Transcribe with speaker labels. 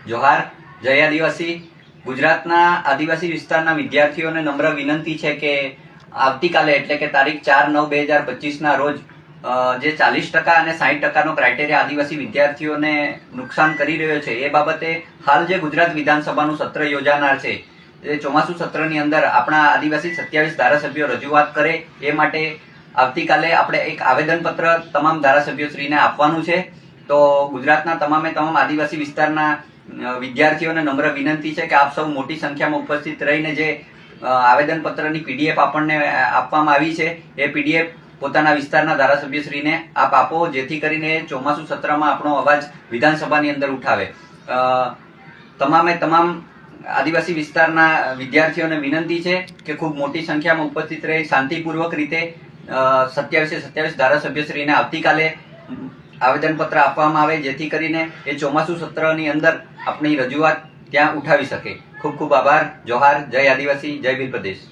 Speaker 1: જોહાર, જય આદિવાસી। ગુજરાતના આદિવાસી વિસ્તારના વિદ્યાર્થીઓને નમ્ર વિનંતી છે કે આવતીકાલે એટલે કે તારીખ 4/9/2025 રોજ જે 40% અને 60%નો ક્રાઇટેરિયા આદિવાસી વિદ્યાર્થીઓને નુકસાન કરી રહ્યો છે એ બાબતે હાલ જે ગુજરાત વિધાનસભાનું સત્ર યોજાનાર છે એ ચોમાસુ સત્રની અંદર આપણા આદિવાસી 27 ધારાસભ્યો રજૂઆત કરે એ માટે આવતીકાલે આપણે એક આવેદનપત્ર તમામ ધારાસભ્યોશ્રીને આપવાનું છે। તો ગુજરાતના તમામે તમામ આદિવાસી વિસ્તારના વિદ્યાર્થીઓને નમ્ર વિનંતી છે કે આપ સૌ મોટી સંખ્યામાં ઉપસ્થિત રહીને જે આવેદનપત્રની પીડીએફ આપણને આપવામાં આવી છે એ પીડીએફ પોતાના વિસ્તારના ધારાસભ્યશ્રીને આપ આપો, જેથી કરીને ચોમાસુ સત્રમાં આપણો અવાજ વિધાનસભાની અંદર ઉઠાવે। તમામે તમામ આદિવાસી વિસ્તારના વિદ્યાર્થીઓને વિનંતી છે કે ખૂબ મોટી સંખ્યામાં ઉપસ્થિત રહી શાંતિપૂર્વક રીતે 27 ધારાસભ્યશ્રીને આવતીકાલે આવેદનપત્ર આપવામાં આવે, જેથી કરીને એ ચોમાસુ સત્રની અંદર આપણી રજૂઆત ત્યાં ઉઠાવી શકે। ખૂબ ખૂબ આભાર। જોહાર, જય આદિવાસી, જય ભીલ પ્રદેશ।